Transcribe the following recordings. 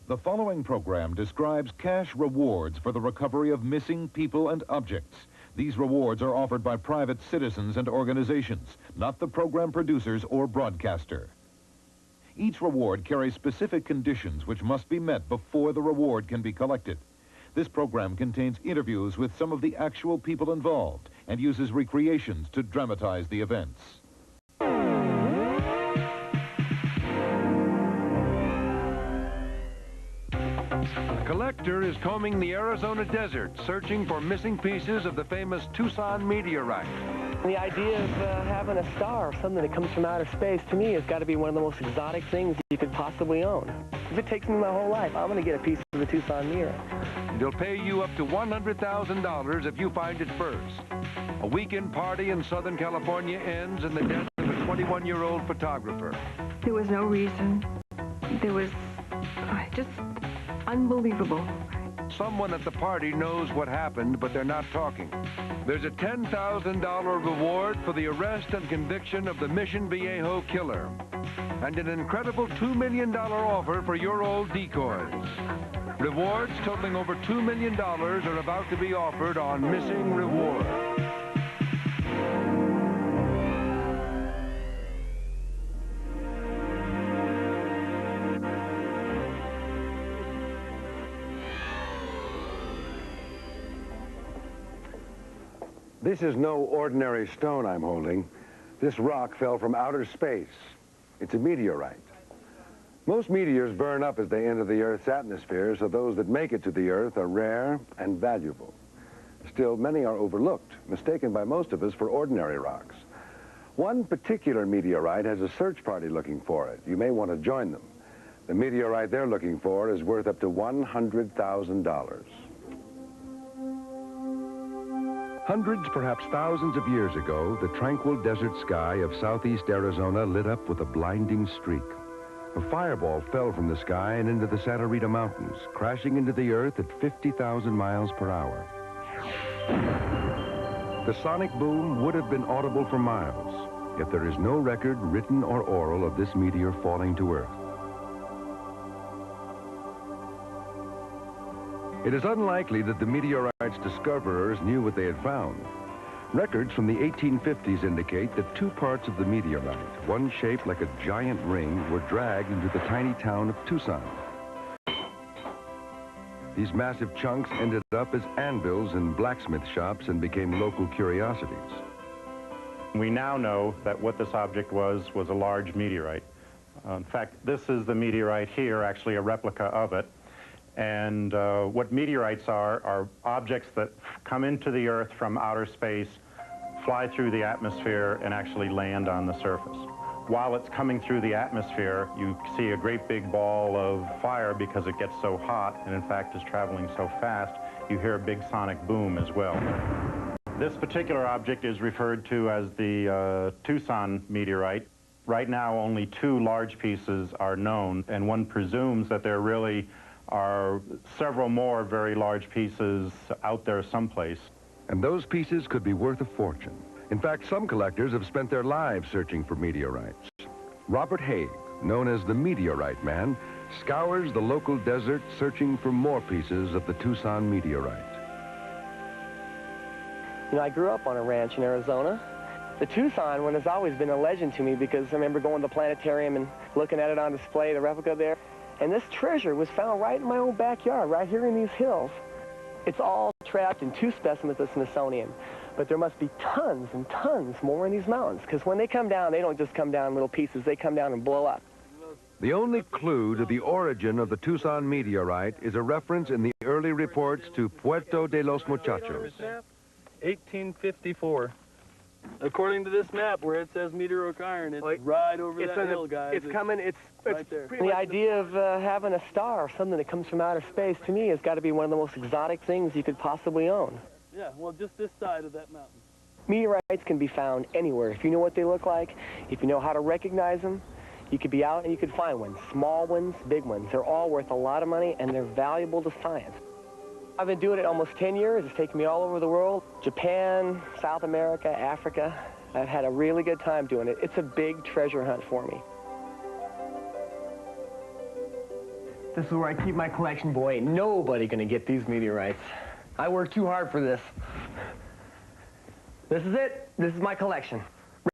The following program describes cash rewards for the recovery of missing people and objects. These rewards are offered by private citizens and organizations, not the program producers or broadcaster. Each reward carries specific conditions which must be met before the reward can be collected. This program contains interviews with some of the actual people involved and uses recreations to dramatize the events. A collector is combing the Arizona desert, searching for missing pieces of the famous Tucson meteorite. The idea of having a star, something that comes from outer space, to me has got to be one of the most exotic things you could possibly own. If it takes me my whole life, I'm going to get a piece of the Tucson meteorite. They'll pay you up to $100,000 if you find it first. A weekend party in Southern California ends in the death of a 21-year-old photographer. There was no reason. There was just unbelievable. Someone at the party knows what happened, but they're not talking. There's a $10,000 reward for the arrest and conviction of the Mission Viejo killer, and an incredible $2 million offer for your old decoys. Rewards totaling over $2 million are about to be offered on Missing Reward. This is no ordinary stone I'm holding. This rock fell from outer space. It's a meteorite. Most meteors burn up as they enter the Earth's atmosphere, so those that make it to the Earth are rare and valuable. Still, many are overlooked, mistaken by most of us for ordinary rocks. One particular meteorite has a search party looking for it. You may want to join them. The meteorite they're looking for is worth up to $100,000. Hundreds, perhaps thousands of years ago, the tranquil desert sky of southeast Arizona lit up with a blinding streak. A fireball fell from the sky and into the Santa Rita Mountains, crashing into the earth at 50,000 miles per hour. The sonic boom would have been audible for miles, yet there is no record, written or oral, of this meteor falling to earth. It is unlikely that the meteorite's discoverers knew what they had found. Records from the 1850s indicate that two parts of the meteorite, one shaped like a giant ring, were dragged into the tiny town of Tucson. These massive chunks ended up as anvils in blacksmith shops and became local curiosities. We now know that what this object was a large meteorite. In fact, this is the meteorite here, actually a replica of it. And what meteorites are objects that come into the Earth from outer space, fly through the atmosphere, and actually land on the surface. While it's coming through the atmosphere, you see a great big ball of fire because it gets so hot, and in fact is traveling so fast, you hear a big sonic boom as well. This particular object is referred to as the Tucson meteorite. Right now, only two large pieces are known, and one presumes that there really are several more very large pieces out there someplace. And those pieces could be worth a fortune. In fact, some collectors have spent their lives searching for meteorites. Robert Haig, known as the Meteorite Man, scours the local desert searching for more pieces of the Tucson meteorite. You know, I grew up on a ranch in Arizona. The Tucson one has always been a legend to me because I remember going to the planetarium and looking at it on display, the replica there. And this treasure was found right in my own backyard, right here in these hills. It's all trapped in two specimens of the Smithsonian. But there must be tons and tons more in these mountains, because when they come down, they don't just come down in little pieces, they come down and blow up. The only clue to the origin of the Tucson meteorite is a reference in the early reports to Puerto de los Muchachos. 1854. According to this map, where it says meteoric iron, it's right over that hill, guys. It's coming, it's right there. The idea of having a star, something that comes from outer space, to me has got to be one of the most exotic things you could possibly own. Yeah, well, just this side of that mountain. Meteorites can be found anywhere. If you know what they look like, if you know how to recognize them, you could be out and you could find one. Small ones, big ones. They're all worth a lot of money, and they're valuable to science. I've been doing it almost 10 years. It's taken me all over the world. Japan, South America, Africa. I've had a really good time doing it. It's a big treasure hunt for me. This is where I keep my collection, boy. Ain't nobody gonna get these meteorites. I worked too hard for this. This is it. This is my collection.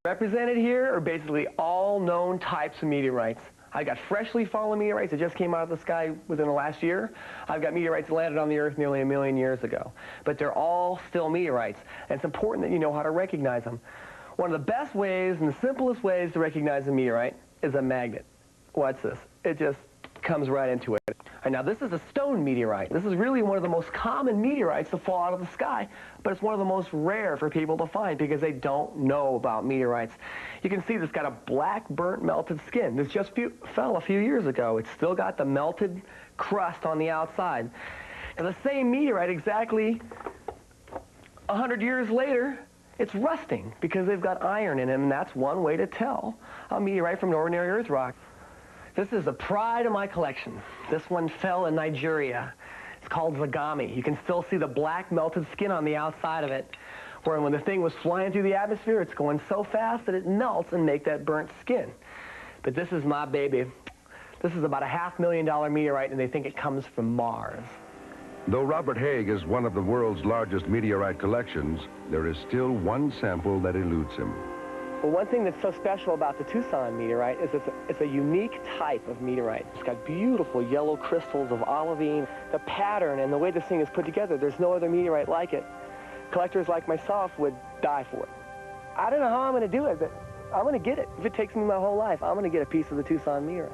Represented here are basically all known types of meteorites. I got freshly fallen meteorites that just came out of the sky within the last year. I've got meteorites that landed on the Earth nearly 1 million years ago. But they're all still meteorites, and it's important that you know how to recognize them. One of the best ways and the simplest ways to recognize a meteorite is a magnet. Watch this. It just comes right into it. And now this is a stone meteorite. This is really one of the most common meteorites to fall out of the sky, but it's one of the most rare for people to find because they don't know about meteorites. You can see this got a black, burnt, melted skin. This just fell a few years ago. It's still got the melted crust on the outside. And the same meteorite, exactly 100 years later, it's rusting because they've got iron in it, and that's one way to tell a meteorite from an ordinary Earth rock. This is the pride of my collection. This one fell in Nigeria. It's called Zagami. You can still see the black melted skin on the outside of it, where when the thing was flying through the atmosphere, it's going so fast that it melts and make that burnt skin. But this is my baby. This is about a $500,000 meteorite, and they think it comes from Mars. Though Robert Haig is one of the world's largest meteorite collections, there is still one sample that eludes him. Well, one thing that's so special about the Tucson meteorite is it's a unique type of meteorite. It's got beautiful yellow crystals of olivine. The pattern and the way this thing is put together, there's no other meteorite like it. Collectors like myself would die for it. I don't know how I'm going to do it, but I'm going to get it. If it takes me my whole life, I'm going to get a piece of the Tucson meteorite.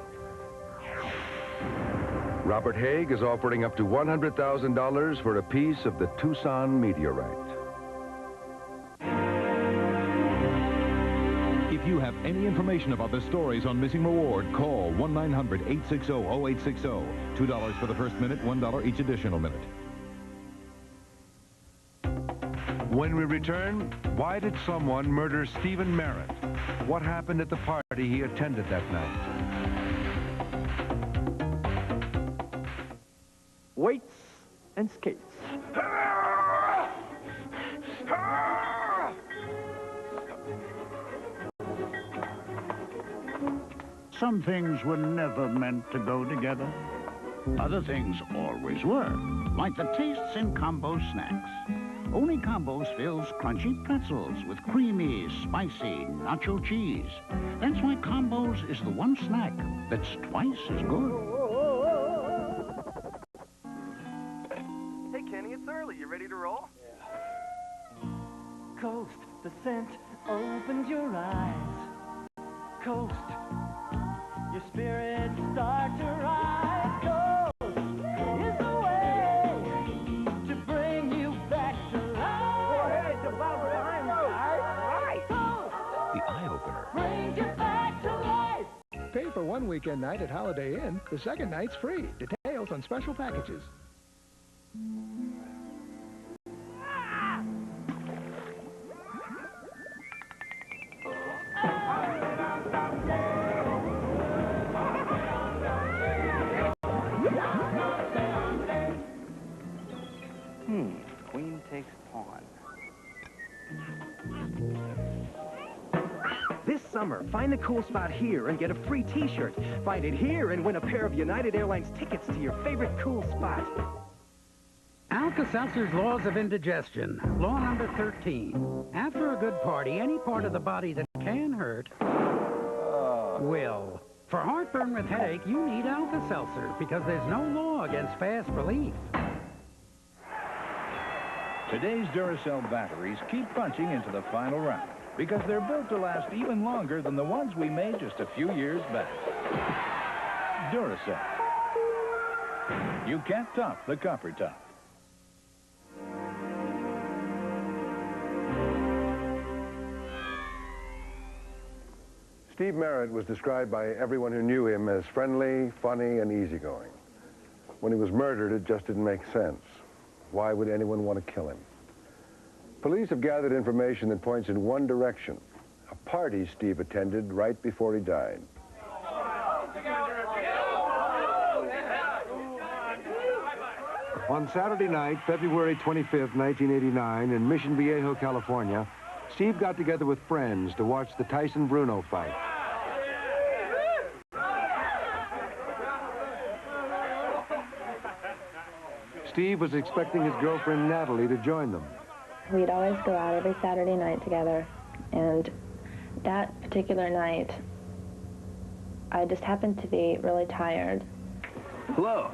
Robert Haig is offering up to $100,000 for a piece of the Tucson meteorite. If you have any information about the stories on Missing Reward, call 1-900-860-0860. $2 for the first minute, $1 each additional minute. When we return, why did someone murder Stephen Merritt? What happened at the party he attended that night? Weights and skates. Some things were never meant to go together. Other things always were, like the tastes in Combo snacks. Only Combo fills crunchy pretzels with creamy, spicy nacho cheese. That's why Combo's is the one snack that's twice as good. Hey, Kenny, it's early. You ready to roll? Yeah. Coast, the scent opens your eyes. Coast, your spirits start to rise. Coast is the way to bring you back to life. Go ahead, it's about time, guys. Right. Coast, The eye-opener. brings you back to life. Pay for one weekend night at Holiday Inn. The second night's free. Details on special packages. Queen takes pawn. This summer, find the cool spot here and get a free t-shirt. Find it here and win a pair of United Airlines tickets to your favorite cool spot. Alka-Seltzer's Laws of Indigestion. Law number 13. After a good party, any part of the body that can hurt will. For heartburn with headache, you need Alka-Seltzer because there's no law against fast relief. Today's Duracell batteries keep punching into the final round because they're built to last even longer than the ones we made just a few years back. Duracell. You can't top the copper top. Steve Merritt was described by everyone who knew him as friendly, funny, and easygoing. When he was murdered, it just didn't make sense. Why would anyone want to kill him? Police have gathered information that points in one direction. A party Steve attended right before he died. On Saturday night, February 25th, 1989, in Mission Viejo, California, Steve got together with friends to watch the Tyson-Bruno fight. Steve was expecting his girlfriend Natalie to join them. We'd always go out every Saturday night together, and that particular night, I just happened to be really tired. Hello.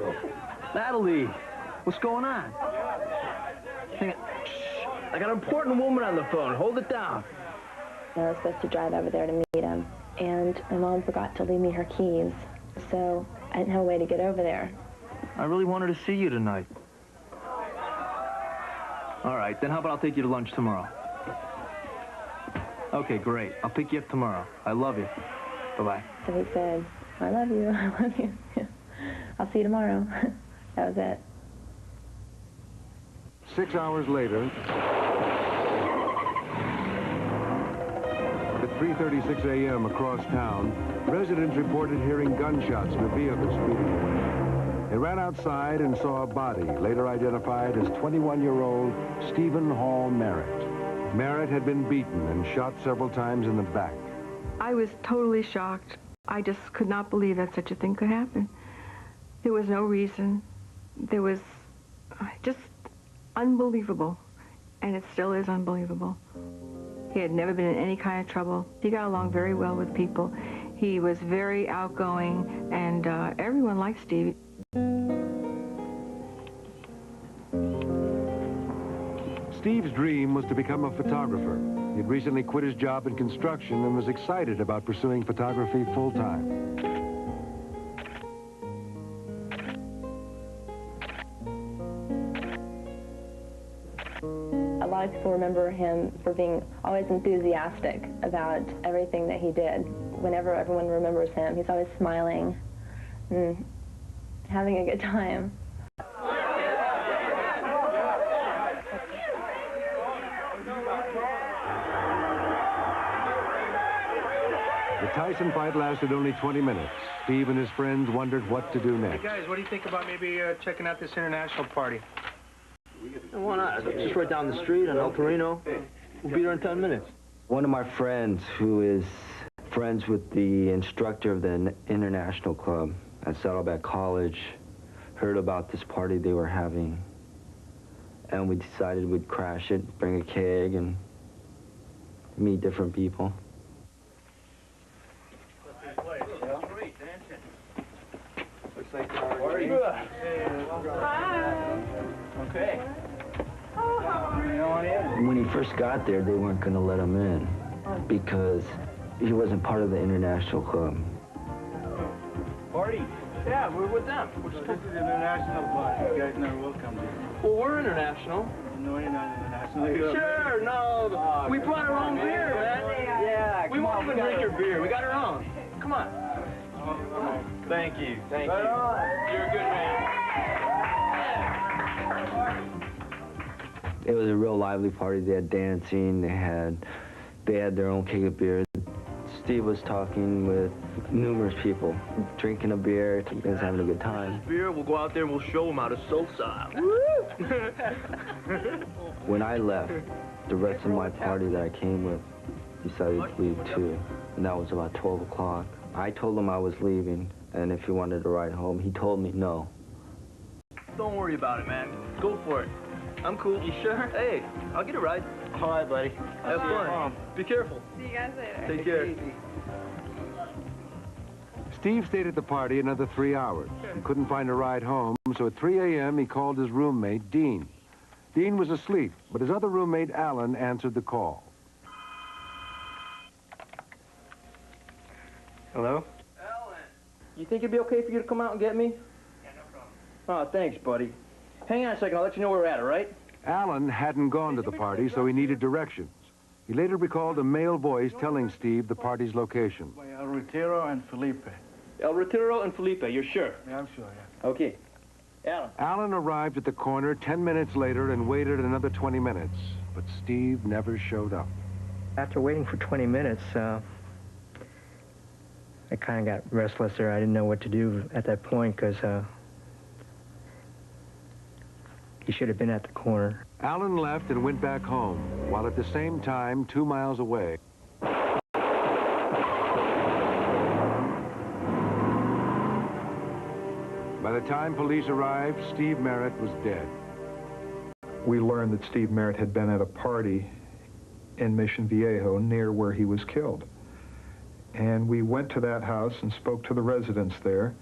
Natalie, what's going on? Hang on. Shh. I got an important woman on the phone. Hold it down. I was supposed to drive over there to meet him, and my mom forgot to leave me her keys, so I didn't have a way to get over there. I really wanted to see you tonight. All right, then how about I'll take you to lunch tomorrow? Okay, great. I'll pick you up tomorrow. I love you. Bye-bye. So he said, I love you, I love you. I'll see you tomorrow. That was it. 6 hours later, at 3:36 a.m. across town, residents reported hearing gunshots and a vehicle speeding away. They ran outside and saw a body, later identified as 21-year-old Stephen Hall Merritt. Merritt had been beaten and shot several times in the back. I was totally shocked. I just could not believe that such a thing could happen. There was no reason. There was just unbelievable, and it still is unbelievable. He had never been in any kind of trouble. He got along very well with people. He was very outgoing, and everyone liked Steve. Steve's dream was to become a photographer. He'd recently quit his job in construction and was excited about pursuing photography full-time. A lot of people remember him for being always enthusiastic about everything that he did. Whenever everyone remembers him, he's always smiling and having a good time. The Tyson fight lasted only 20 minutes. Steve and his friends wondered what to do next. Hey guys, what do you think about maybe checking out this international party? Why not? It's just right down the street on El Torino. We'll be there in 10 minutes. One of my friends who is friends with the instructor of the International Club at Saddleback College heard about this party they were having. And we decided we'd crash it, bring a keg, and meet different people. Okay. When he first got there, they weren't going to let him in because he wasn't part of the International Club. Party? Yeah, we're with them. This is international party. You guys never welcome here. Well, we're international. No, you're not international. Sure, no. We brought our own beer, man. Yeah, we won't even drink your beer. We got our own. Come on. Thank you. Thank you. You're a good man. It was a real lively party. They had dancing. They had their own keg of beer. Steve was talking with numerous people, drinking a beer. He was having a good time. Beer, we'll go out there and we'll show them how to soul style. When I left, the rest of my party that I came with decided to leave too, and that was about 12 o'clock. I told him I was leaving, and if he wanted to ride home, he told me no. Don't worry about it, man. Go for it. I'm cool. You sure? Hey, I'll get a ride. All right, buddy. Have fun. Be careful. See you guys later. Take care. Steve stayed at the party another 3 hours. He couldn't find a ride home, so at 3 a.m. he called his roommate, Dean. Dean was asleep, but his other roommate, Alan, answered the call. Hello? Alan. You think it'd be okay for you to come out and get me? Yeah, no problem. Oh, thanks, buddy. Hang on a second. I'll let you know where we're at, all right? Alan hadn't gone to the party, so he needed directions. He later recalled a male voice telling Steve the party's location. By El Retiro and Felipe. El Retiro and Felipe, you're sure? Yeah, I'm sure, yeah. Okay. Alan. Alan arrived at the corner 10 minutes later and waited another 20 minutes, but Steve never showed up. After waiting for 20 minutes, I kind of got restless there. I didn't know what to do at that point because he should have been at the corner. Alan left and went back home, while at the same time, 2 miles away, by By the time police arrived, Steve Merritt was dead. We learned that Steve Merritt had been at a party in Mission Viejo near where he was killed. And we went to that house and spoke to the residents there.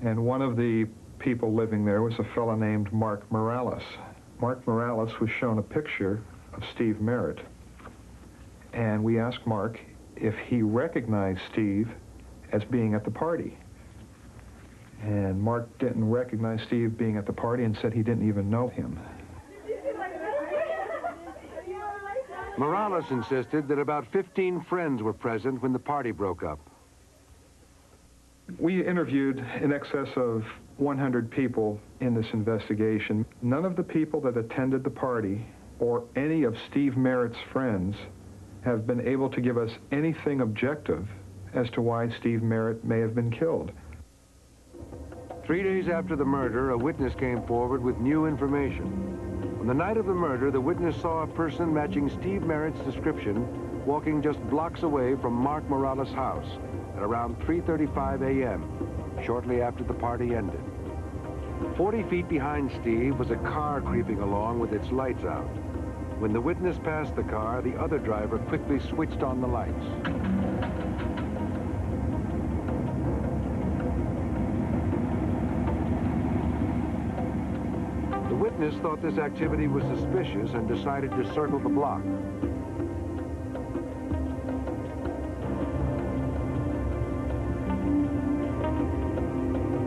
And one of the people living there was a fellow named Mark Morales. Mark Morales was shown a picture of Steve Merritt. And we asked Mark if he recognized Steve as being at the party. And Mark didn't recognize Steve being at the party and said he didn't even know him. Morales insisted that about 15 friends were present when the party broke up. We interviewed in excess of 100 people in this investigation. None of the people that attended the party or any of Steve Merritt's friends have been able to give us anything objective as to why Steve Merritt may have been killed. 3 days after the murder, a witness came forward with new information. On the night of the murder, the witness saw a person matching Steve Merritt's description walking just blocks away from Mark Morales' house at around 3:35 a.m., shortly after the party ended. 40 feet behind Steve was a car creeping along with its lights out. When the witness passed the car, the other driver quickly switched on the lights. The witness thought this activity was suspicious and decided to circle the block.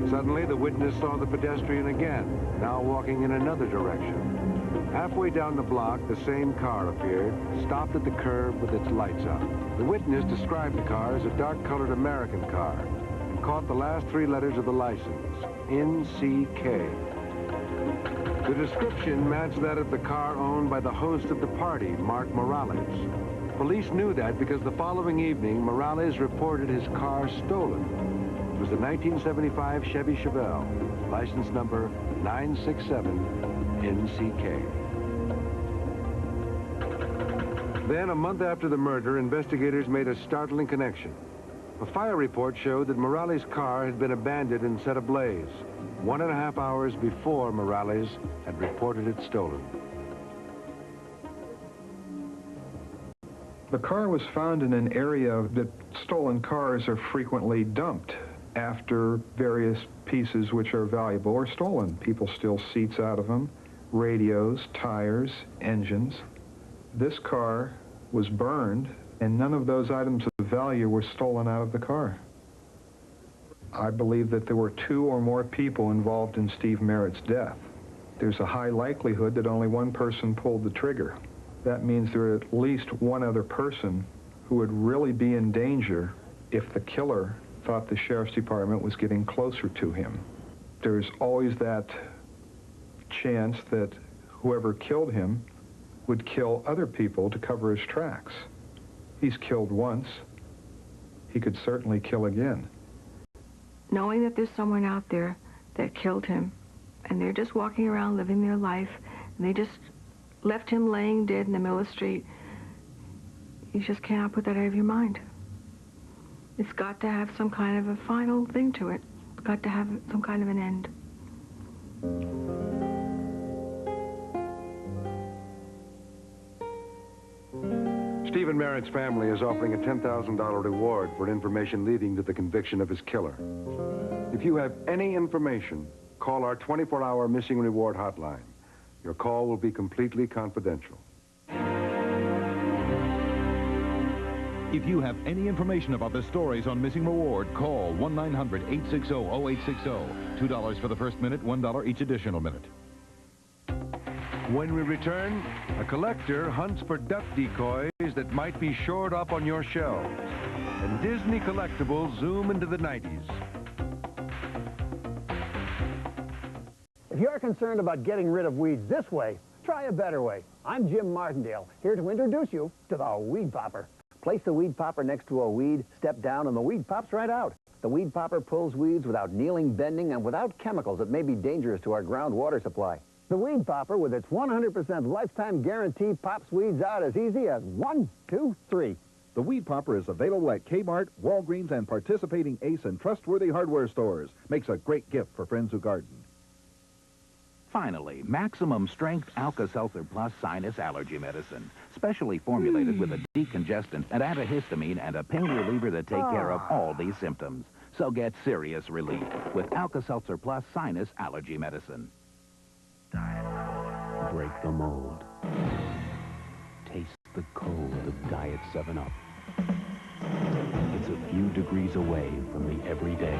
Suddenly, the witness saw the pedestrian again, now walking in another direction. Halfway down the block, the same car appeared, stopped at the curb with its lights out. The witness described the car as a dark-colored American car and caught the last 3 letters of the license, NCK. The description matched that of the car owned by the host of the party, Mark Morales. Police knew that because the following evening, Morales reported his car stolen. It was a 1975 Chevy Chevelle, license number 967NCK. Then, a month after the murder, investigators made a startling connection. A fire report showed that Morales' car had been abandoned and set ablaze 1.5 hours before Morales had reported it stolen. The car was found in an area that stolen cars are frequently dumped after various pieces which are valuable are stolen. People steal seats out of them, radios, tires, engines. This car was burned, and none of those items of value were stolen out of the car. I believe that there were 2 or more people involved in Steve Merritt's death. There's a high likelihood that only one person pulled the trigger. That means there are at least one other person who would really be in danger if the killer thought the sheriff's department was getting closer to him. There's always that chance that whoever killed him would kill other people to cover his tracks. He's killed once. He could certainly kill again. Knowing that there's someone out there that killed him, and they're just walking around living their life, and they just left him laying dead in the middle of the street, you just cannot put that out of your mind. It's got to have some kind of a final thing to it. It's got to have some kind of an end. Stephen Merritt's family is offering a $10,000 reward for information leading to the conviction of his killer. If you have any information, call our 24-hour missing reward hotline. Your call will be completely confidential. If you have any information about the stories on Missing Reward, call 1-900-860-0860. $2 for the first minute, $1 each additional minute. When we return, a collector hunts for duck decoys that might be shored up on your shelves. And Disney collectibles zoom into the 90s. If you're concerned about getting rid of weeds this way, try a better way. I'm Jim Martindale, here to introduce you to the Weed Popper. Place the Weed Popper next to a weed, step down, and the weed pops right out. The Weed Popper pulls weeds without kneeling, bending, and without chemicals that may be dangerous to our groundwater supply. The Weed Popper, with its 100% lifetime guarantee, pops weeds out as easy as 1, 2, 3. The Weed Popper is available at Kmart, Walgreens, and participating Ace and trustworthy hardware stores. Makes a great gift for friends who garden. Finally, maximum strength Alka-Seltzer Plus sinus allergy medicine, specially formulated with a decongestant, an antihistamine, and a pain reliever that take care of all these symptoms. So get serious relief with Alka-Seltzer Plus sinus allergy medicine. Break the mold. Taste the cold of Diet 7-Up. It's a few degrees away from the everyday.